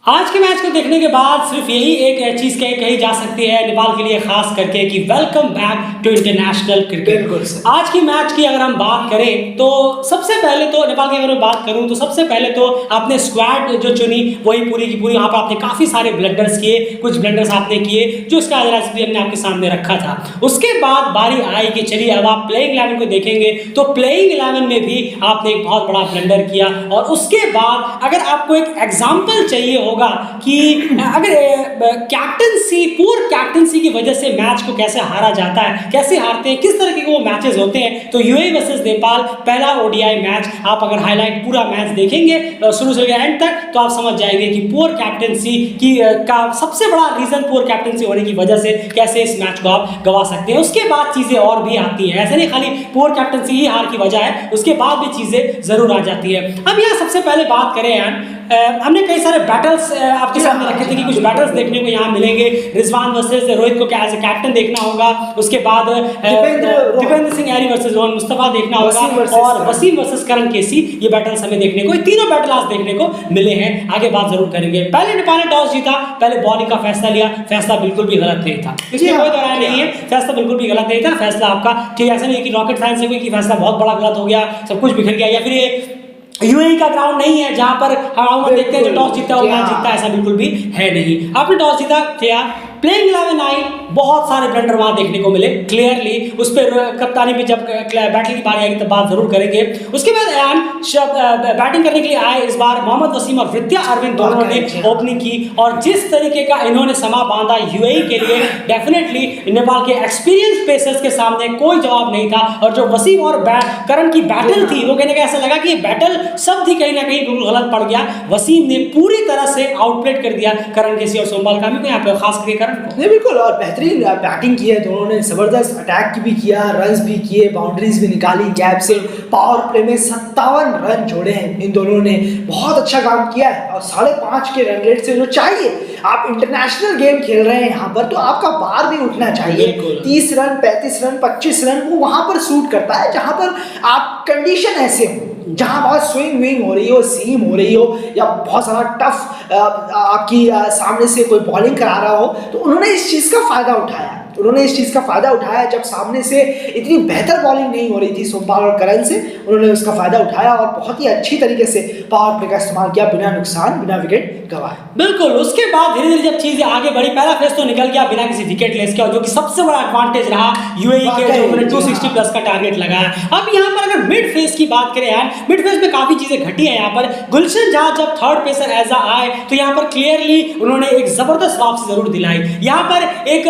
आज के मैच को देखने के बाद सिर्फ यही एक चीज कही जा सकती है नेपाल के लिए खास करके कि welcome back to international cricket. आज की मैच की अगर हम बात करें तो सबसे पहले तो नेपाल की अगर मैं बात करूं तो सबसे पहले तो आपने स्क्वाड जो चुनी वही पूरी की पूरी, वहां पर आपने काफी सारे ब्लंडर्स किए, कुछ ब्लंडर्स आपने किए जो इसका हमने आपके सामने रखा था। उसके बाद बारी आई कि चलिए अब आप प्लेइंग 11 को देखेंगे तो प्लेइंग 11 में भी आपने एक बहुत बड़ा ब्लंडर किया। और उसके बाद अगर आपको एक एग्जाम्पल चाहिए होगा कि अगर कैप्टनसी, पूर कैप्टनसी की वजह से मैच को कैसे हारा जाता है, कैसे हारते हैं, किस तरह के वो मैचेस होते हैं, तो यूएई वर्सेस नेपाल पहला ओडीआई मैच आप अगर हाईलाइट पूरा मैच देखेंगे शुरू से एंड तक तो आप समझ जाएंगे कि पुअर कैप्टनसी की का सबसे बड़ा रीजन पुअर कैप्टनसी होने की वजह से कैसे इस मैच को आप गवा सकते हैं। उसके बाद चीजें और भी आती हैं, ऐसे नहीं खाली पुअर कैप्टनसी ही हार की वजह है, उसके बाद भी चीजें जरूर आ जाती है। अब यहाँ सबसे पहले बात करें यार, हमने कई सारे बैटल्स आपके सामने रखे थे कि कुछ बैटल्स देखने को यहाँ मिलेंगे। रिजवान वर्सेस रोहित को एज ए कैप्टन देखना होगा, उसके बाद दीपेंद्र सिंह एरी वर्सेस रोहन मुस्तफा देखना होगा और वसीम वर्सेस करण केसी, ये बैटल्स हमें देखने को, ये तीनों बैटल आज देखने को मिले हैं। आगे बात जरूर करेंगे। पहले नेपाल ने टॉस जीता, पहले बॉलिंग का फैसला लिया, फैसला बिल्कुल भी गलत नहीं था, इसमें कोई दो राय नहीं है, फैसला बिल्कुल भी गलत नहीं था। फैसला आपका ठीक, ऐसा नहीं कि रॉकेट साइंस से कोई कि फैसला बहुत बड़ा गलत हो गया, सब कुछ बिखर गया, या फिर ये यूएई का ग्राउंड नहीं है जहां पर हम देखते हैं जो टॉस जीता है वो मैच जीतता है, ऐसा बिल्कुल भी है नहीं। आपने टॉस जीता किया, प्लेइंग 11 आई, बहुत सारे ब्लंडर वहां देखने को मिले क्लियरली। उस पर कप्तानी में जब बैटिंग की बारी आएगी तब बात जरूर करेंगे। उसके बाद बैटिंग करने के लिए आए इस बार मोहम्मद वसीम और विद्या अरविंद दोनों ने ओपनिंग की, और जिस तरीके का इन्होंने समा बांधा यूएई के लिए, डेफिनेटली नेपाल के एक्सपीरियंस पेसर्स के सामने कोई जवाब नहीं था। और जो वसीम और करण की बैटल थी वो कहने का ऐसा लगा कि ये बैटल सब थी कहीं ना कहीं बिल्कुल गलत पड़ गया। वसीम ने पूरी तरह से आउटप्लेट कर दिया करण केसी और सोमबाल कामी को, यहाँ पे खास करके नहीं बिल्कुल, और बेहतरीन बैटिंग की है दोनों ने, जबरदस्त अटैक भी किया, रन्स भी किए, बाउंड्रीज भी निकाली गैप से। पावर प्ले में 57 रन जोड़े हैं इन दोनों ने, बहुत अच्छा काम किया है। और 5.5 के रन रेट से जो चाहिए, आप इंटरनेशनल गेम खेल रहे हैं यहाँ पर तो आपका बार भी उठना चाहिए। 30 रन 35 रन 25 रन वो वहां पर सूट करता है जहां पर आप कंडीशन ऐसे हो, जहां बहुत स्विंग विंग हो रही हो, सीम हो रही हो, या बहुत सारा टफ आपकी सामने से कोई बॉलिंग करा रहा हो, तो उन्होंने इस चीज का फायदा उठाया। जब सामने से इतनी बेहतर बॉलिंग नहीं हो रही थी सोमबाल और करण से, उन्होंने उसका फायदा उठाया और बहुत ही अच्छी तरीके से पावर प्ले का इस्तेमाल किया, बिना नुकसान, बिना विकेट गवाए। बिल्कुल, उसके बाद धीरे धीरे जब चीजें आगे बढ़ी, पहला फेज तो निकल गया बिना किसी विकेट लेस के, जो कि सबसे बड़ा एडवांटेज रहा यूएई के, जो उन्होंने 260 प्लस का टारगेट लगाया। अब यहाँ पर अगर मिड फेज की बात करें यार, मिड फेज में काफी चीजें घटी है। यहाँ पर गुलशन जहां जब थर्ड पेसर एज आए तो यहाँ पर क्लियरली उन्होंने एक जबरदस्त वापसी जरूर दिलाई। यहाँ पर एक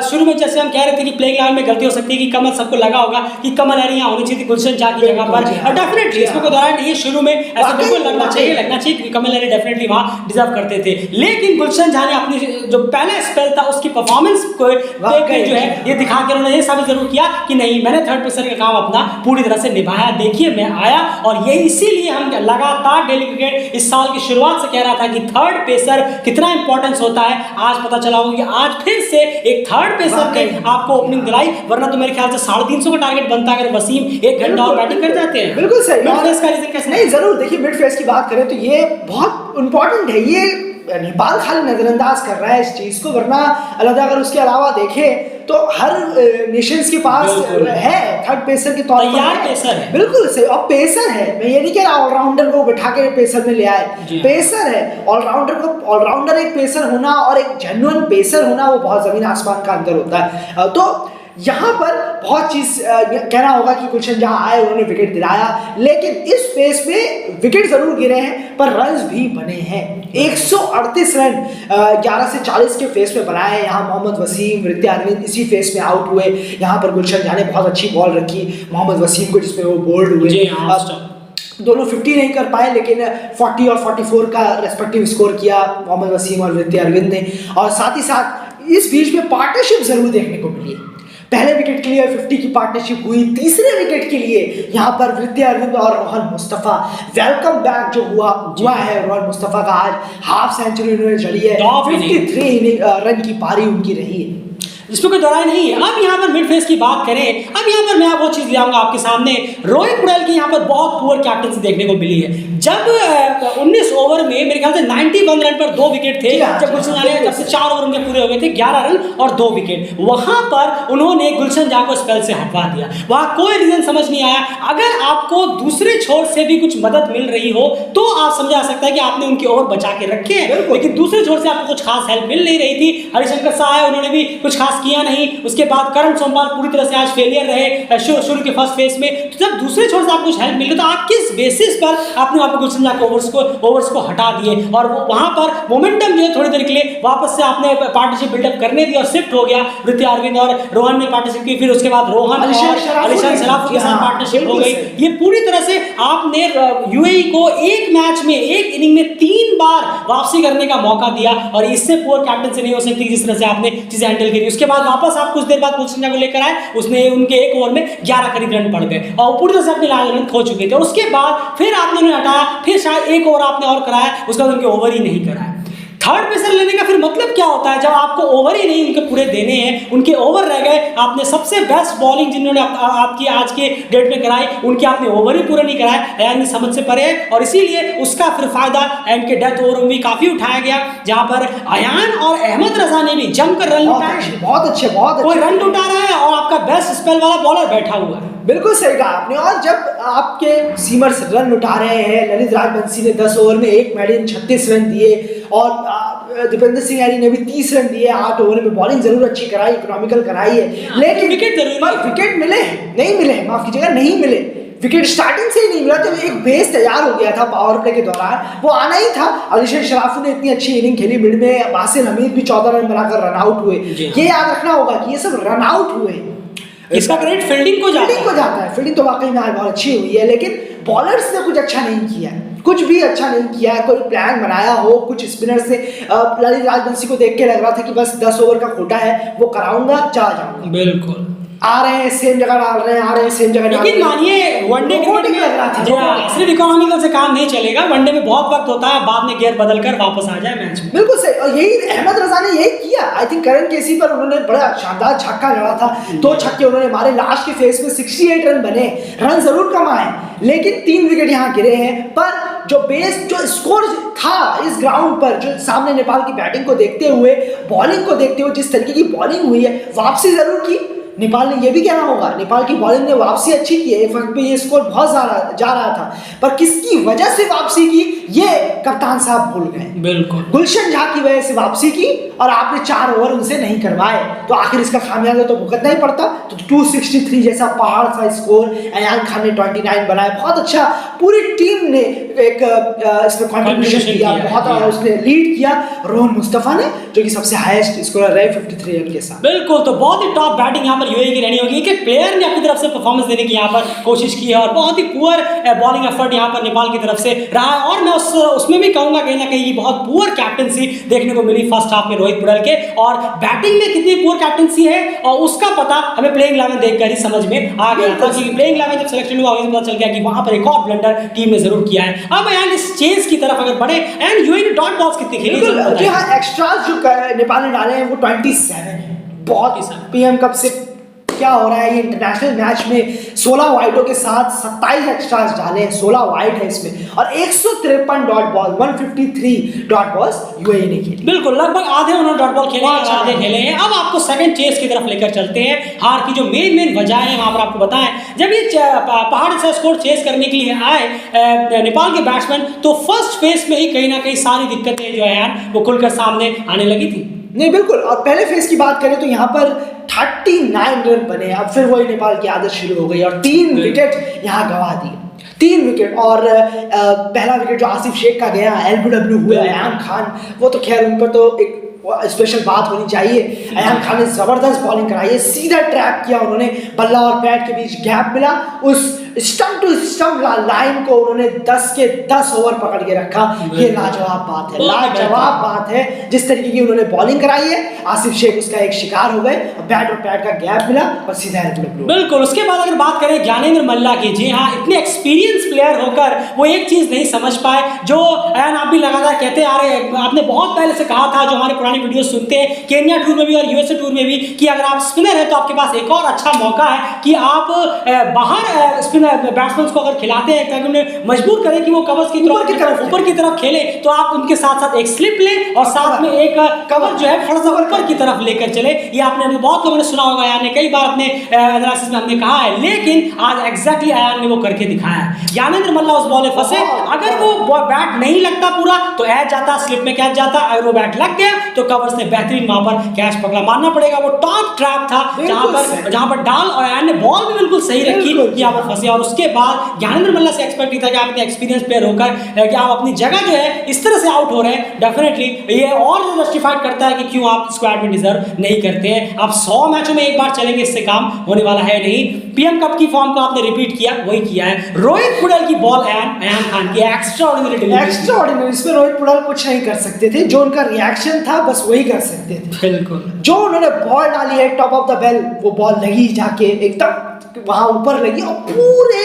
शुरू में जैसे हम कह रहे थे कि प्लेइंग 11 में गलती हो सकती है कि कमल, सबको लगा होगा कि कमल एरी यहाँ होनी चाहिए थी गुलशन झा की जगह पर, और डेफिनेटली इसमें कोई दौरान नहीं है, शुरू में ऐसा बिल्कुल लगना चाहिए कि कमल एरी डेफिनेटली वहां डिजर्व करते थे। लेकिन गुलशन झा ने अपनी जो पहला स्पेल था उसकी परफॉर्मेंस को जो है ये दिखा के उन्होंने ये साबित जरूर किया कि नहीं, मैंने थर्ड पेसर का काम अपना पूरी तरह से निभाया। देखिए मैं आया, और ये इसीलिए हम लगातार डेली क्रिकेट इस साल की शुरुआत से कह रहा था कि थर्ड पेसर कितना इंपॉर्टेंस होता है। आज पता चला होगा कि आज फिर से एक थर्ड पेसर ने आपको ओपनिंग दिलाई, वरना तो मेरे ख्याल से 350 का टारगेट बनता अगर वसीम 1 घंटा और बैटिंग कर जाते हैं। बिल्कुल सही। मिड फेज का रीजन कैसे? नहीं जरूर, देखिए मिड फेज की बात करें तो ये बहुत इंपॉर्टेंट है। ये नेपाल खाली नजरअंदाज कर रहा है इस चीज को, वरना अलग अगर उसके अलावा देखें तो हर नेशंस के पास है थर्ड पेसर के तौर पर पेसर है। बिल्कुल सही, और पेसर है, मैं ये नहीं कह रहा ऑलराउंडर को बिठा के पेसर में ले आए, पेसर है। ऑलराउंडर एक पेसर होना और एक जेन्युइन पेसर होना वो बहुत जमीन आसमान का अंतर होता है। तो यहाँ पर बहुत चीज कहना होगा कि गुलशन जहाँ आए उन्होंने विकेट दिलाया, लेकिन इस फेज में विकेट जरूर गिरे हैं पर रन्स भी बने हैं। 138 रन 11 से 40 के फेस में बनाए। यहाँ मोहम्मद वसीम, विद्या अरविंद इसी फेस में आउट हुए। यहाँ पर गुलशन झा ने बहुत अच्छी बॉल रखी मोहम्मद वसीम को, जिसमें वो बोल्ड हुए। दोनों 50 नहीं कर पाए, लेकिन 40 और 44 का रेस्पेक्टिव स्कोर किया मोहम्मद वसीम और विद्या अरविंद ने। और साथ ही साथ इस बीच में पार्टनरशिप जरूर देखने को मिली। पहले विकेट के लिए 50 की पार्टनरशिप हुई, तीसरे विकेट के लिए यहाँ पर विद्या अरविंद और रोहन मुस्तफा। वेलकम बैक जो हुआ है रोहन मुस्तफा का, आज हाफ सेंचुरी उन्होंने जड़ी है, 53 रन की पारी उनकी रही है। इसमें कोई दोहराई नहीं है। अब यहाँ पर मिड फेस की बात करें, अब यहाँ पर मैं वो चीज़ ले आऊँगा आपके सामने, रोहित पटेल की यहाँ पर बहुत पुअर कैप्टनसी देखने को मिली है। जब 19 ओवर में मेरे ख्याल से 91 रन पर 2 विकेट थे, जब गुलशन झा ने, जब से 4 ओवर उनके पूरे हो गए थे, 11 रन और 2 विकेट, वहां पर उन्होंने गुलशन झा को स्पेल से हटवा दिया। वहां कोई रीजन समझ नहीं आया। अगर आपको दूसरे छोर से भी कुछ मदद मिल रही हो तो आप समझा सकता है कि आपने उनके ओवर बचा के रखे हैं, लेकिन दूसरे छोर से आपको कुछ खास हेल्प मिल नहीं रही थी। हरिशंकर साहा है, उन्होंने भी कुछ खास किया नहीं। उसके बाद करण सोमवाल पूरी तरह से आज फेलियर रहे शुरू के फर्स्ट फेज में। तो जब दूसरे छोर से आपको कुछ हेल्प मिल रही तो आप किस बेसिस पर आपने वहां पर गुलशन झा के ओवर्स को हटा दिए, और वहां पर मोमेंटम जो है थोड़ी देर के लिए वापस से आपने पार्टनरशिप बिल्डअप करने दी और शिफ्ट हो गया। ऋतिक अरविंद और रोहन ने पार्टनरशिप की, फिर उसके बाद रोहन और अलीशान शराफ के साथ पार्टनरशिप हो गई। ये पूरी तरह से आपने यूएई को एक मैच में, एक इनिंग में 3 बार वापसी करने का मौका दिया, और इससे पूअर कैप्टनसी नहीं हो सकती जिस तरह से आपने चीजें हैंडल करी। उसके बाद वापस आप कुछ देर बाद गुलशन झा को लेकर आए, उसने उनके एक ओवर में 11 करीब रन पड़ गए और पूरी तरह से अपने लाल रन खो चुके थे। उसके बाद फिर आपने उन्हें हटाया, फिर शायद एक ओवर आपने और कराया, उसके बाद उनके ओवर ही नहीं कराया। थर्ड पेसर लेने का फिर मतलब क्या होता है, जब आपको ओवर ही नहीं उनके पूरे देने हैं, उनके ओवर रह गए, आपने सबसे बेस्ट बॉलिंग जिन्होंने आपकी आज के डेट में कराई, उनके आपने ओवर ही पूरे नहीं कराए, यानी समझ से परे है। और इसीलिए उसका फिर फायदा एंड के डेथ ओवर में भी काफी उठाया गया, जहां पर अयान और अहमद रजा ने भी जमकर रन लुटाए। बहुत अच्छे कोई रन लुटा रहा है और आपका बेस्ट स्पेल वाला बॉलर बैठा हुआ है। बिल्कुल सही कहा आपने। और जब आपके सीमर्स रन उठा रहे हैं, ललित राजवंशी ने 10 ओवर में 1 मेडन 36 रन दिए, और दीपेंद्र सिंह यारी ने भी 30 रन दिए 8 ओवर में। बॉलिंग जरूर अच्छी कराई, इकोनॉमिकल कराई है, लेकिन विकेट मिले नहीं मिले, माफ कीजिएगा, नहीं मिले। विकेट स्टार्टिंग से ही नहीं मिला, तो एक बेस तैयार हो गया था पावर प्ले के दौरान, वो आना ही था। अलीशान शराफ ने इतनी अच्छी इनिंग खेली मिड में, बासिल हमीद भी 14 रन बनाकर रन आउट हुए। ये याद रखना होगा कि ये सब रन आउट हुए। इसका क्रेडिट फील्डिंग को जाता है। फील्डिंग तो वाकई में आज बहुत अच्छी हुई है, लेकिन बॉलर्स ने कुछ अच्छा नहीं किया, कुछ भी अच्छा नहीं किया। कोई प्लान बनाया हो, कुछ स्पिनर से ललित राजवंशी को देख के लग रहा था कि बस 10 ओवर का खोटा है, वो कराऊंगा, चला जाऊंगा। बिल्कुल आ रहे हैं सेम जगह डाल रहे हैं, आ रहे हैं सेम जगह डाल रहे हैं। लेकिन मानिए वनडे क्रिकेट में लग रहा था, सिर्फ इकोनॉमिकल से काम नहीं चलेगा, वनडे में बहुत वक्त होता है, बाद में गियर बदल कर वापस आ जाए मैच में। बिल्कुल सही, और यही अहमद रजा ने यही किया। आई थिंक करण केसी पर उन्होंने बड़ा शानदार छक्का लड़ा था, 2 छक्के उन्होंने मारे, लास्ट के फेस में 68 रन बने, रन जरूर कमाए, लेकिन 3 विकेट यहाँ गिरे हैं। पर जो बेस, जो स्कोर था इस ग्राउंड पर, जो सामने नेपाल की बैटिंग को देखते हुए, बॉलिंग को देखते हुए, जिस तरीके की बॉलिंग हुई है, वापसी जरूर की नेपाल ने, ये भी कहना होगा, नेपाल की बॉलिंग ने वापसी अच्छी की है। एक वक्त पे ये स्कोर बहुत जा रहा था, पर किसकी वजह से वापसी की ये कप्तान साहब भूल गए। बिल्कुल गुलशन झा की वजह से वापसी की, और आपने 4 ओवर उनसे नहीं करवाए, तो आखिर इसका खामियाजा तो भुगतना ही पड़ता। तो 263 जैसा पहाड़ सा स्कोर, अयान खान ने 29 बनाया, बहुत अच्छा, पूरी टीम ने एक इसमें कंट्रीब्यूशन किया, बहुत उसने लीड किया। रोहन मुस्तफा ने, जो कि सबसे हाईएस्ट स्कोरर रहे 53 रन के साथ। बिल्कुल, तो बहुत ही टॉप बैटिंग यहाँ पर यूएई की रहनी होगी। एक प्लेयर ने अपनी तरफ से परफॉर्मेंस देने की यहाँ पर कोशिश की है, और बहुत ही पुअर बॉलिंग एफर्ट यहाँ पर नेपाल की तरफ से रहा है। और मैं उसमें भी कहूंगा कहीं ना कहीं बहुत पुअर कैप्टनसी देखने को मिली फर्स्ट हाफ में रोहित पटेल के, और बैटिंग में कितनी पुअर कैप्टनसी है और उसका पता हमें प्लेइंग 11 देखकर ही समझ में आ गया था। क्योंकि प्लेइंग 11 जब सिलेक्शन हुआ वहीं पता चल गया कि वहां पर एक और ब्लंडर टीम ने जरूर किया है। अब यार इस चेस की तरफ अगर बढ़े, एंड यूएई ने डॉट बॉल्स कितनी खेली, एक्स्ट्रास जो नेपाल ने डाले हैं वो 27 है, बहुत ही। पीएम कप से क्या हो रहा है, ये इंटरनेशनल मैच में 16 वाइडों के साथ 27 एक्स्ट्रास डाले हैं, 16 वाइड है इसमें, और 153 dot ball, 153 dot balls UAE ने खेली। बिल्कुल, लगभग आधे उन्होंने डॉट बॉल खेले, आधे खेले हैं। अब आपको सेकंड चेस की तरफ लेकर चलते हैं। हार की जो मेन वजह है वहां पर आपको बताएं, जब ये पहाड़ से स्कोर चेस करने के लिए आए नेपाल के बैट्समैन, तो फर्स्ट फेस में ही कहीं ना कहीं सारी दिक्कतें जो है यार वो खुलकर सामने आने लगी थी। नहीं बिल्कुल, और पहले फेज की बात करें तो यहाँ पर 39 रन बने। अब फिर वही नेपाल की आदत शुरू हो गई, और 3 विकेट यहाँ गंवा दिए, 3 विकेट। और पहला विकेट जो आसिफ शेख का गया, एलबीडब्ल्यू हुआ, अयान खान, वो तो खैर उन पर तो एक स्पेशल बात होनी चाहिए। अयान खान ने जबरदस्त बॉलिंग कराई है, सीधा ट्रैप किया उन्होंने, बल्ला और पैड के बीच गैप मिला, उस स्टंप टू स्टंप लाइन को उन्होंने 10 के 10 ओवर पकड़ के रखा। ये लाजवाब बात है, लाजवाब बात है। जिस तरीके की उन्होंने बॉलिंग कराई है, आसिफ शेख उसका एक शिकार हो गए, बैट और पैड का गैप मिला और सीधा बिल्कुल। उसके बाद अगर बात करें ज्ञानेंद्र मल्ला की, जी हाँ, इतने एक्सपीरियंस प्लेयर होकर वो एक चीज नहीं समझ पाए जो एन आप भी लगातार कहते आ रहे हैं, आपने बहुत पहले से कहा था, जो हमारे पुरानी वीडियो सुनते हैं केन्या टूर में भी और यूएसए टूर में भी, कि अगर आप स्पिनर है तो आपके पास एक और अच्छा मौका है कि आप बाहर स्पिनर बैट्समैन को अगर खिलाते हैं ताकि उन्हें मजबूर करें कि वो कवर्स की तरफ ऊपर की तरफ खेले, तो आप उनके साथ साथ एक स्लिप लें और साथ में एक कवर जो है थोड़ा सा ऊपर की तरफ लेकर चले। ये आपने बहुत लोगों ने सुना होगा, यार ने कई बार अपने एनालिसिस में हमने कहा है, लेकिन आज एग्जैक्टली अयान ने वो करके दिखाया है। ज्ञानेंद्र मल्ला उस बॉल में फंसे, अगर वो बैट नहीं लगता पूरा तो ऐच जाता, स्लिप में कैच जाता, अगर वो बैट लग गया तो कवर्स ने बेहतरीन वहां पर कैच पकड़ा। मानना पड़ेगा वो टॉप ट्रैप था जहां पर डाल और अयान ने बॉल भी बिल्कुल सही रखी कि यहाँ पर फंसे। और उसके बाद ज्ञानेंद्र मल्ला से एक्सपेक्ट नहीं था कि आप इतने एक्सपीरियंस प्लेयर होकर कि आप अपनी जगह जो है इस तरह से आउट हो रहे हैं। डेफिनेटली ये और जस्टिफाइड करता है कि क्यों आप स्क्वाड में डिजर्व नहीं करते हैं। आप 100 मैचों में एक बार चलेंगे, इससे काम होने वाला है नहीं। पीएम कप की फॉर्म को आपने रिपीट किया, वही किया है। रोहित पुडेल की बॉल अयान खान की एक्स्ट्राऑर्डिनरी, इसमें रोहित पुडेल कुछ नहीं कर सकते थे, जो उनका रिएक्शन था बस वही कर सकते थे। बिल्कुल, जो उन्होंने बॉल डाली है टॉप ऑफ द बेल, वो बॉल लगी जाके एकदम वहां ऊपर लगी और पूरे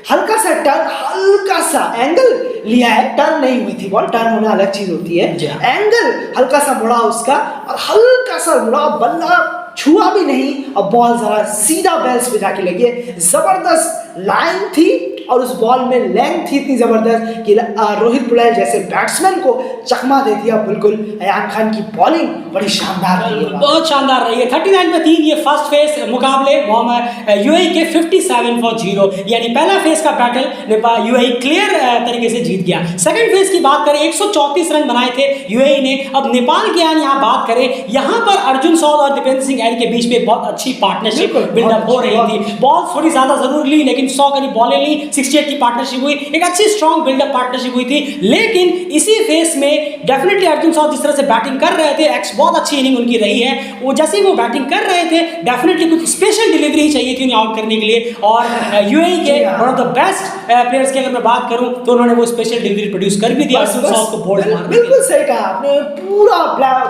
हल्का सा टर्न, हल्का सा एंगल लिया है, टर्न नहीं हुई थी बॉल, टर्न होना अलग चीज होती है, एंगल हल्का सा मुड़ा उसका और हल्का सा मुड़ा, बल्ला छुआ भी नहीं और बॉल जरा सीधा बेल्स पे जाके लगी। जबरदस्त लाइन थी और उस बॉल में लेंथ थी इतनी जबरदस्त कि रोहित पुडेल जैसे बैट्समैन को चकमा दे दिया। बिल्कुल अयान खान की बॉलिंग बड़ी शानदार रही है, बहुत शानदार रही है। 39 पे 3 ये फर्स्ट फेज मुकाबले यूएई के 57-0, यानी पहला फेज का बैटल यूएई क्लियर तरीके से जीत गया। सेकंड फेज की बात करें 134 रन बनाए थे यूएई ने। अब नेपाल की यहाँ बात करें, यहाँ पर अर्जुन सौद और दीपेंद्र सिंह ऐरी के बीच में बहुत अच्छी पार्टनरशिप बिल्डअप हो रही थी। बॉल थोड़ी ज्यादा जरूर ली, लेकिन 100 करीब बॉलें ली, 68 की पार्टनरशिप हुई, एक अच्छी स्ट्रॉन्ग बिल्डअप पार्टनरशिप हुई थी। लेकिन इसी फेस में डेफिनेटली अर्जुन सौद जिस तरह से बैटिंग कर रहे थे, बहुत अच्छी इनिंग उनकी रही है। वो जैसे ही वो बैटिंग कर रहे थे, डेफिनेटली कुछ स्पेशल डिलीवरी चाहिए थी उन्हें आउट करने के लिए। और यूएई के one of the best players की अगर मैं बात करूं तो उन्होंने वो स्पेशल डिलीवरी प्रोड्यूस कर भी दिया। अर्जुन सौद को बोल्ड मार, बिल्कुल सही कहा आपने, पूरा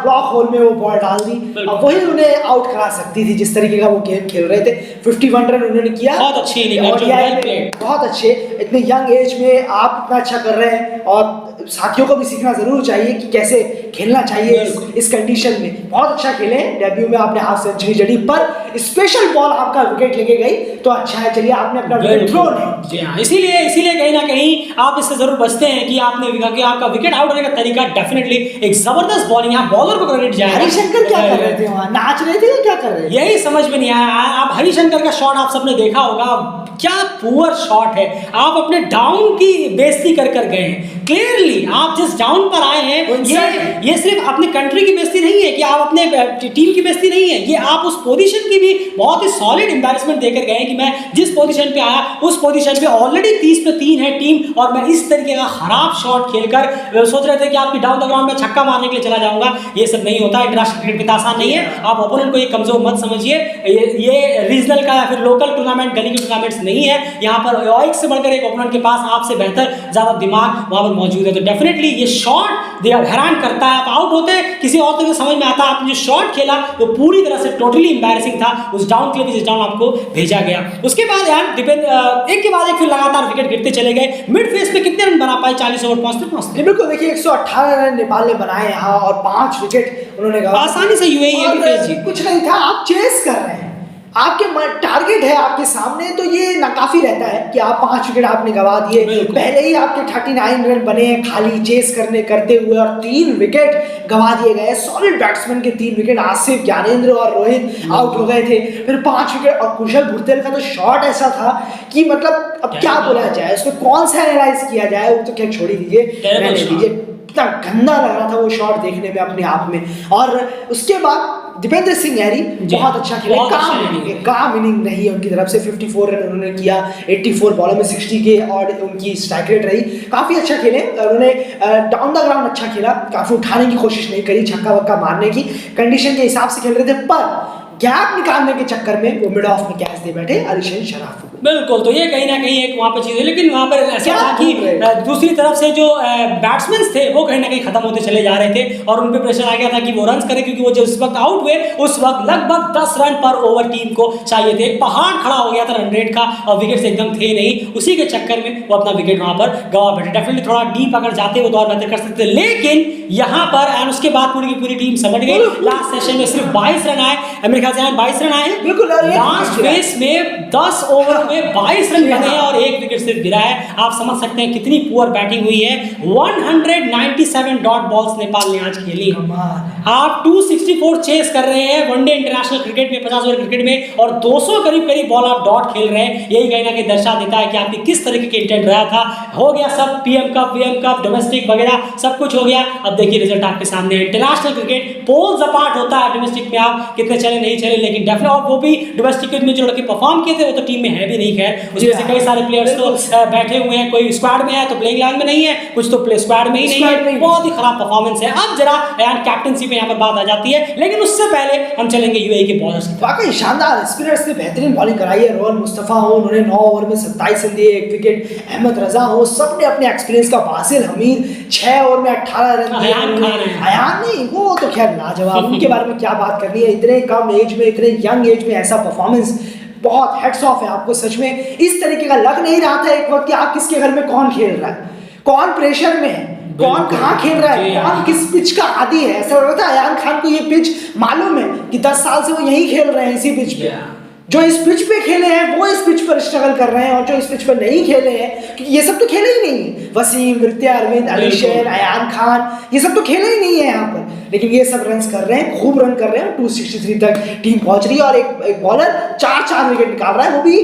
ब्लॉक होल में वो बॉल डाल दी और वही उन्हें आउट करा सकती थी जिस तरीके का वो गेम खेल रहे थे। 51 रन उन्होंने किया, बहुत अच्छी इनिंग, बहुत अच्छे। इतने यंग एज में आप इतना अच्छा कर रहे हैं और साथियों को भी सीखना जरूर चाहिए कि कैसे खेलना चाहिए इस कंडीशन में। बहुत अच्छा खेले, डेब्यू में आपने हाफ सेंचुरी जड़ी, पर स्पेशल बॉल आपका विकेट लेके गई तो अच्छा है। चलिए आपने अपना विकेट थ्रो नहीं, इसीलिए कहीं ना कहीं आप इससे जरूर बचते हैं कि आपका विकेट आउट होने का तरीका डेफिनेटली एक जबरदस्त बॉलिंग, यहाँ बॉलर को क्रेडिट जाए। हरिशंकर क्या कर रहे थे वहां, नाच रहे थे या क्या कर रहे थे, यही समझ में नहीं आया। आप हरिशंकर का शॉट आप सबने देखा होगा, क्या पुअर शॉट है। आप अपने डाउन की बेइज्जती कर गए हैं। क्लियरली आप जिस डाउन पर आए हैं, ये सिर्फ अपने कंट्री की बेइज्जती नहीं है कि आप अपने टीम की बेइज्जती नहीं है, ये आप उस पोजीशन की भी बहुत ही सॉलिड एम्बैरेसमेंट देकर गए कि मैं जिस पोजीशन पे आया उस पोजीशन पे ऑलरेडी 30 पे 3 है टीम और मैं इस तरीके का खराब शॉट खेलकर सोच रहे थे कि आपकी डाउन द ग्राउंड में छक्का मारने के लिए चला जाऊंगा। ये सब नहीं होता, इंटरनेशनल क्रिकेट इतना आसान नहीं है। आप ओपोनेंट को ये कमजोर मत समझिए। ये रीजनल का या फिर लोकल टूर्नामेंट, गली के टूर्नामेंट्स नहीं है। यहाँ पर एक से बढ़कर एक ओपोनेंट के पास आपसे बेहतर ज्यादा दिमाग वहां पर मौजूद है। तो डेफिनेटली ये शॉट हैरान करता है। आप आउट होते किसी और तरीके समझ में आता, आपने जो शॉट खेला वो पूरी तरह से टोटली एम्बैरेसिंग था उस डाउन के लिए जिस डाउन आपको भेजा गया। उसके बाद यार एक के बाद एक फिर लगातार विकेट गिरते चले गए। मिड फेस में कितने रन बना पाए 40 ओवर पहुंचते? बिल्कुल, देखिए 118 रन नेपाल ने बनाए यहाँ और 5 विकेट उन्होंने आसानी से यूएई कुछ नहीं था। आप चेस कर रहे हैं, आपके टारगेट है आपके सामने, तो ये नाकाफी रहता है कि आप 5 विकेट आपने गवा दिए। पहले ही आपके 39 रन बने हैं खाली चेस करते हुए और 3 विकेट गवा दिए गए। सॉलिड बैट्समैन के 3 विकेट, आसिफ, ज्ञानेंद्र और रोहित आउट हो गए थे। फिर 5 विकेट और कुशल भुरतेल का तो शॉट ऐसा था कि मतलब अब क्या बोला जाए, उसको कौन सा एनालाइज किया जाए, वो तो क्या छोड़ ही दीजिए, रहने दीजिए। इतना गंदा लग रहा था वो शॉट देखने में अपने आप में। और उसके बाद दीपेंद्र सिंह ऐरी बहुत अच्छा खेले, काम इनिंग रही है उनकी तरफ से। 54 रन उन्होंने किया, 84 बॉलों में 60 के और उनकी स्ट्राइक रेट रही। काफी अच्छा खेले, उन्होंने डाउन द ग्राउंड अच्छा खेला, काफी उठाने की कोशिश नहीं करी, छक्का वक्का मारने की कंडीशन के हिसाब से खेल रहे थे, पर गैप निकालने के चक्कर में वो मिड ऑफ में कैच दे बैठे अलीशेन शराफ को। बिल्कुल, तो ये कहीं ना कहीं एक वहाँ पे चीज़ है, लेकिन वहाँ पर ऐसा क्या था कि घूम रहे दूसरी तरफ से जो बैट्समैन थे वो कहीं ना कहीं खत्म होते चले जा रहे थे और उन पे प्रेशर आ गया था कि वो रन करें, क्योंकि वो जिस वक्त आउट हुए उस वक्त लगभग 10 रन पर ओवर टीम को चाहिए थे। पहाड़ खड़ा हो गया था रन रेट का और विकेट्स एकदम थे नहीं, उसी के चक्कर में वो अपना विकेट वहाँ पर गवा बैठे। डेफिनेटली थोड़ा डीप अगर जाते वो तो और बेहतर कर सकते, लेकिन यहाँ पर एंड उसके बाद पूरी की पूरी टीम समझ गई। लास्ट सेशन में सिर्फ 22 रन आए, मेरे ख्याल से 22 रन आए बिल्कुल, और एक लास्ट विकेट फेस में 10 ओवर में 22 रन बने हैं और एक विकेट सिर्फ गिरा है। आप समझ सकते हैं कितनी पुअर बैटिंग हुई है। 197 डॉट बॉल्स नेपाल ने आज खेली। आप 264 चेस कर रहे हैं वनडे इंटरनेशनल क्रिकेट में, 50 ओवर क्रिकेट में, और 200 करीब करीब बॉल आप डॉट खेल रहे हैं। यही कहीं ना कहीं दर्शा देता है कि आपकी किस तरीके के इंटेंट रहा था। हो गया सब, PM cup, VM cup, domestic वगैरह सब कुछ हो गया। अब देखिए रिजल्ट आपके सामने है। इंटरनेशनल क्रिकेट पोल्स अपार्ट होता है, डोमेस्टिक में आप कितने चले नहीं चले, लेकिन डेफिनेटली और वो भी डोमेस्टिक में जो लड़के परफॉर्म किए थे वो तो टीम में है भी नहीं। खैर उसमें से कई सारे प्लेयर्स तो बैठे हुए हैं, कोई स्क्वाड में है तो प्लेइंग इलेवन में नहीं है, कुछ तो प्ले स्क्वाड में ही नहीं है। बहुत ही खराब परफॉर्मेंस है। अब जरा कैप्टनसी पे यहाँ पर बात आ जाती है, लेकिन उससे पहले हम चलेंगे यूएई के बॉलर्स की। वाकई शानदार स्पिनर्स ने बेहतरीन बॉलिंग कराई है। रोहन मुस्तफा हो, उन्होंने 9 ओवर में 27 रन दिए, 1 विकेट। अहमद रजा हो, सबने अपने एक्सपीरियंस का। बासिल हमीद 6 ओवर में 18 रन दिए। अयान नहीं, वो तो खैर लाजवाब, उनके बारे में क्या बात करनी है। इतने कम एज में, इतने यंग एज में ऐसा परफॉर्मेंस, बहुत हेड्स ऑफ है आपको सच में। इस तरीके का लग नहीं रहा था एक वक्त कि आप किसके घर में कौन खेल रहा है, कौन प्रेशर में है, कौन कहाँ खेल रहा है, कौन किस पिच का आदी है। ऐसा लग रहा था अयान खान को ये पिच मालूम है कि 10 साल से वो यही खेल रहे हैं इसी पिच पे। जो इस पिच पे खेले हैं वो इस पिच पर स्ट्रगल कर रहे हैं, और जो इस पिच पर नहीं खेले हैं, क्योंकि ये सब तो खेले ही नहीं है। वसीम, मृत्या अरविंद, अली शेर, अयान खान, ये सब तो खेले ही नहीं है यहाँ पर, लेकिन ये सब रन कर रहे हैं, खूब रन कर रहे हैं। 263 तक टीम पहुंच रही है और एक बॉलर 4 विकेट निकाल रहा है, वो भी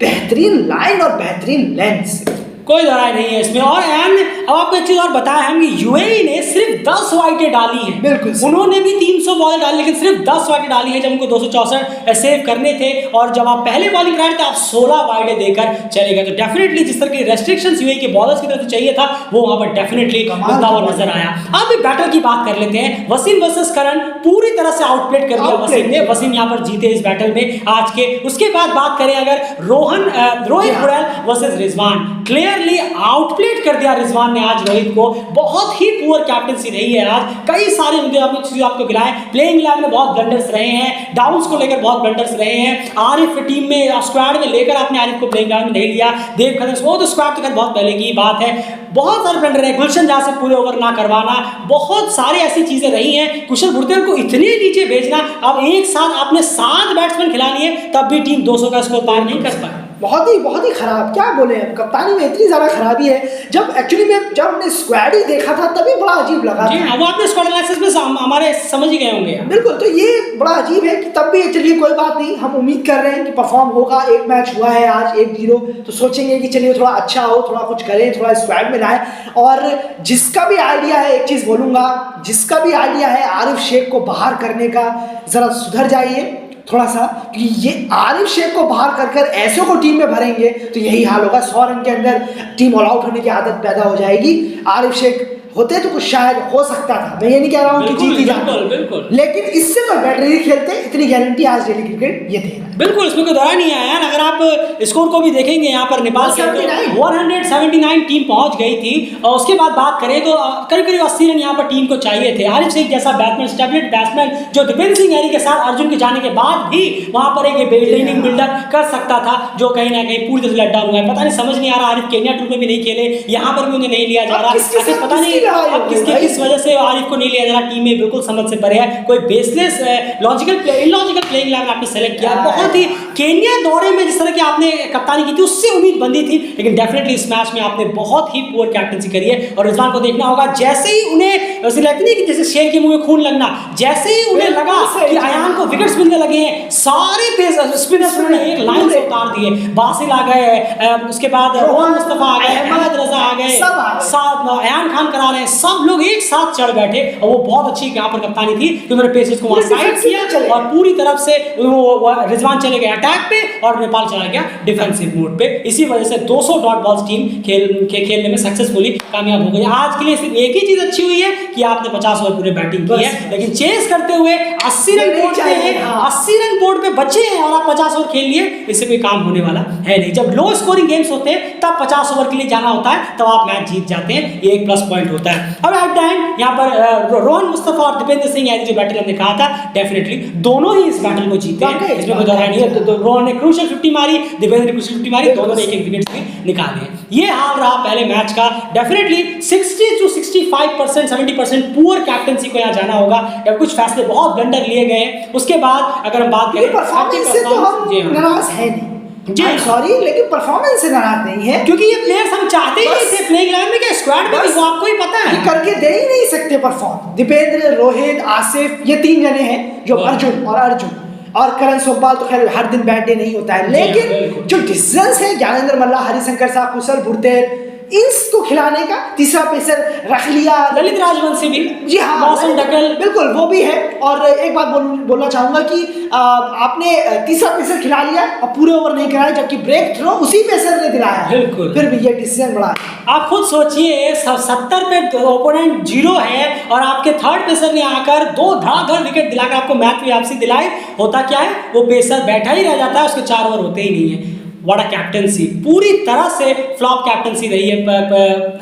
बेहतरीन लाइन और बेहतरीन लेंथ। कोई दरार नहीं है इसमें। और अब आपको एक चीज और बताया हम कि यूएई ने सिर्फ 10 वाइटें डाली हैं। बिल्कुल, उन्होंने भी 300 बॉल डाली, लेकिन सिर्फ 10 वाइटें डाली है जब उनको 264 सेव करने थे। और जब आप पहले बॉलिंग कराए थे आप 16 वाइटें देकर चले गए। तो डेफिनेटली जिस तरह की रेस्ट्रिक्शंस यूएई के बॉलर्स की तरफ से चाहिए था वो वहां पर डेफिनेटली मिलता हुआ नजर आया। अब बैटर की बात कर लेते हैं। वसीम वर्सेस करण पूरी तरह से आउटप्लेड कर दिया वसीम ने। वसीम यहाँ पर जीते इस बैटल में आज के। उसके बाद बात करें अगर Rohit Porel versus Rizwan, clearly outplayed कर दिया रिजवान ने आज रोहित को। बहुत ही पुअर कैप्टनसी रही है आज। कई सारे मुद्दे आपको गिराए। प्लेइंग इलेवन में बहुत ब्लंडर्स रहे हैं, डाउन्स को लेकर बहुत ब्लंडर्स रहे हैं। आरिफ टीम में स्क्वाड में लेकर आपने आरिफ को प्लेइंग इलेवन में नहीं लिया। देव खदर वो तो स्क्वाड तो बहुत पहले की बात है। बहुत सारे ब्लंडर है। गुलशन जहाँ से पूरे ओवर ना करवाना, बहुत सारी ऐसी चीजें रही हैं। कुशल भुर्तेल को इतने नीचे भेजना। अब एक साथ आपने 7 बैट्समैन खिला लिए तब भी टीम 200 का स्कोर पार नहीं कर पाई। बहुत ही खराब, क्या बोले हम, कप्तानी में इतनी ज्यादा खराबी है। जब एक्चुअली में जब हमने स्क्वाड ही देखा था तभी बड़ा अजीब लगा जी हाँ, वो आपने स्क्वाड एनालिसिस में हमारे समझ ही गए होंगे। बिल्कुल, तो ये बड़ा अजीब है कि तब भी चलिए कोई बात नहीं, हम उम्मीद कर रहे हैं कि परफॉर्म होगा। एक मैच हुआ है आज 1-0, तो सोचेंगे कि चलिए थोड़ा अच्छा हो, थोड़ा कुछ करें, थोड़ा स्क्वाड में लाए। और जिसका भी आइडिया है, एक चीज बोलूंगा, जिसका भी आइडिया है आरिफ शेख को बाहर करने का, जरा सुधर जाइए थोड़ा सा, कि ये आरिफ शेख को बाहर कर ऐसे को टीम में भरेंगे तो यही हाल होगा। 100 रन के अंदर टीम ऑल आउट होने की आदत पैदा हो जाएगी। आरिफ शेख होते तो कुछ शायद हो सकता था, मैं ये नहीं कह रहा हूँ कि जीत ही जाती, लेकिन इससे तो बेटर ही खेलते। इतनी गारंटी आज डेली क्रिकेट ये दे रहा है। बिल्कुल, इसमें कोई दौरा नहीं आया। अगर आप स्कोर को भी देखेंगे यहाँ पर नेपाल के 179 टीम पहुंच गई थी। और उसके बाद बात करें तो करीब करीब 80 रन यहाँ पर टीम को चाहिए थे। आरिफ शेख जैसा बैट्समैन, स्टेबलेट बैट्समैन, जो दीपेंद्र सिंह यारी के साथ अर्जुन के जाने के बाद भी वहां पर एक इनिंग बिल्डर कर सकता था, जो कहीं ना कहीं पूरी तरह से लटडाउन हुआ है। पता नहीं, समझ नहीं आ रहा। आरिफ केन्या टूर में भी नहीं खेले, यहाँ पर भी उन्हें नहीं लिया जा रहा। पता नहीं अब किस वजह से आरिफ को नहीं लिया जा रहा। टीम में बिल्कुल समझ से परे है। कोई बेसलेस इलॉजिकल प्लेइंग इलेवन आपने सेलेक्ट किया। बहुत ही केन्या दौरे में जिस तरह की आपने कप्तानी की थी उससे उम्मीद बंदी थी, लेकिन डेफिनेटली इस मैच में आपने बहुत ही पुअर कैप्टनसी करी है। और रिजवान को देखना होगा, जैसे ही उन्हें वैसे लगती नहीं कि जैसे शेर के मुंह में खून लगना, जैसे ही उन्हें लगा कि अयान को विकेट्स मिलने लगे हैं, सारे स्पिनर्स ने एक लाइन से उतार दिए। बासिल आ गए, उसके बाद रोहन मुस्तफा आ गए, अहमद रजा आ गए, साथ अयान खान करा रहे हैं, सब लोग एक साथ चढ़ बैठे। और वो बहुत अच्छी यहाँ पर कप्तानी थी कि उन्होंने पेसर्स को वहां साइड किया और पूरी तरफ से रिजवान चले गए। अटैक पे और नेपाल चला गया डिफेंसिव मोड पे। इसी वजह से 200 डॉट बॉल्स टीम खेलने में सक्सेसफुली कामयाब हो गई। आज के लिए सिर्फ एक ही चीज अच्छी हुई है कि आपने 50 ओवर पूरे बैटिंग की है, लेकिन चेस करते हुए 80 रन बोर्ड पे है, 80 रन बोर्ड पे बचे हैं और आप 50 ओवर खेल लिए, इससे कोई काम होने वाला है नहीं। जब लो स्कोरिंग गेम्स होते हैं तब 50 ओवर के लिए जाना होता है, तब आप मैच जीत जाते हैं, ये एक प्लस पॉइंट होता है। अब एट द एंड यहाँ पर रोहन मुस्तफा और दीपेंद्र सिंह यानी जो बैटल हमने कहा था, डेफिनेटली दोनों ही इस बैटल को जीते हैं, इसमें कोई दोहराई नहीं है। तो रोहन ने क्रूशियल 50 मारी, दीपेंद्र ने क्रूशियल 50 मारी, दोनों ने एक विकेट भी निकाले हैं। ये हाल रहा पहले मैच का। डेफिनेटली 60 to 65%, 70% पुअर कैप्टनसी को यहाँ जाना होगा, या कुछ फैसले बहुत ब्लंडर लिए गए हैं। उसके बाद अगर हम बात करें परफॉर्मेंस से तो हम नाराज है नहीं, जी सॉरी, लेकिन परफॉर्मेंस से नाराज नहीं है, क्योंकि ये प्लेयर्स हम चाहते ही नहीं थे प्लेइंग 11 में, क्या स्क्वाड में भी, वो आपको ही पता है, ये करके दे ही नहीं सकते परफॉर्म। दीपेंद्र, रोहित, आसिफ, ये 3 जने हैं जो अर्जुन और करण सोमवाल तो खैर हर दिन बैट डे नहीं होता है, लेकिन जो डिसीजंस है ज्ञानेंद्र मल्ला, हरिशंकर साहब, कुशल भुर्तेर, इसको खिलाने का तीसरा पेसर रख लिया, ललित राजवंशी भी, जी हाँ, मौसम डकल, बिल्कुल वो भी है। और एक बात बोलना चाहूंगा कि आपने तीसरा पेसर खिला लिया और पूरे ओवर नहीं कराया, जबकि ब्रेक थ्रो उसी पेसर ने दिलाया, बिल्कुल, फिर भी ये डिसीजन बड़ा। आप खुद सोचिए 70 पे ओपोनेंट 0 है और आपके थर्ड पेसर ने आकर 2 धड़ाधड़ विकेट दिलाकर आपको मैच में वापसी दिलाए। होता क्या है, वो पेसर बैठा ही रह जाता है, उसके 4 ओवर होते ही नहीं है। व्हाट अ कैप्टनसी, पूरी तरह से फ्लॉप कैप्टनसी रही है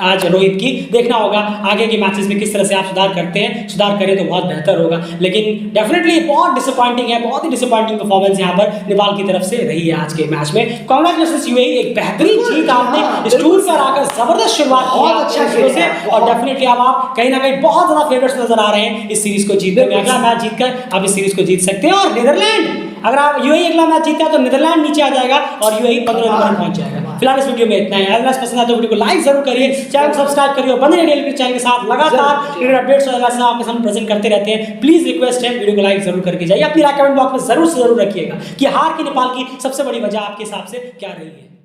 आज रोहित की। देखना होगा आगे के मैचेस में किस तरह से आप सुधार करते हैं, सुधार करें तो बहुत बेहतर होगा। लेकिन डेफिनेटली बहुत डिसअपॉइंटिंग है, बहुत ही डिसअपॉइंटिंग परफॉर्मेंस यहाँ पर नेपाल की तरफ से रही है आज के मैच में। कांग्रेचुलेशंस यूएई, एक बेहतरीन जीत आपने इस टूर पर आकर जबरदस्त शुरुआत की अच्छा से, और डेफिनेटली अब आप कहीं ना कहीं बहुत ज्यादा फेवरेट्स नजर आ रहे हैं इस सीरीज को जीतने में। अगला मैच जीतकर आप इस सीरीज को जीत सकते हैं, और नीदरलैंड, अगर आप यूएई अगला मैच जीतता है तो नीदरलैंड नीचे आ जाएगा और यूएई 15 नंबर पर पहुंच जाएगा। फिलहाल इस वीडियो में इतना ही। अगर पसंद आए तो वीडियो को लाइक जरूर करिए, चैनल को सब्सक्राइब करिए और बने रहिए चैनल के साथ लगातार क्रिकेट अपडेट्स और आपके सामने प्रेजेंट करते रहते हैं। प्लीज रिक्वेस्ट है, वीडियो को लाइक जरूर करके जाइए। अपनी राय कमेंट बॉक्स में जरूर से जरूर रखिएगा कि हार की नेपाल की सबसे बड़ी वजह आपके हिसाब से क्या रही है।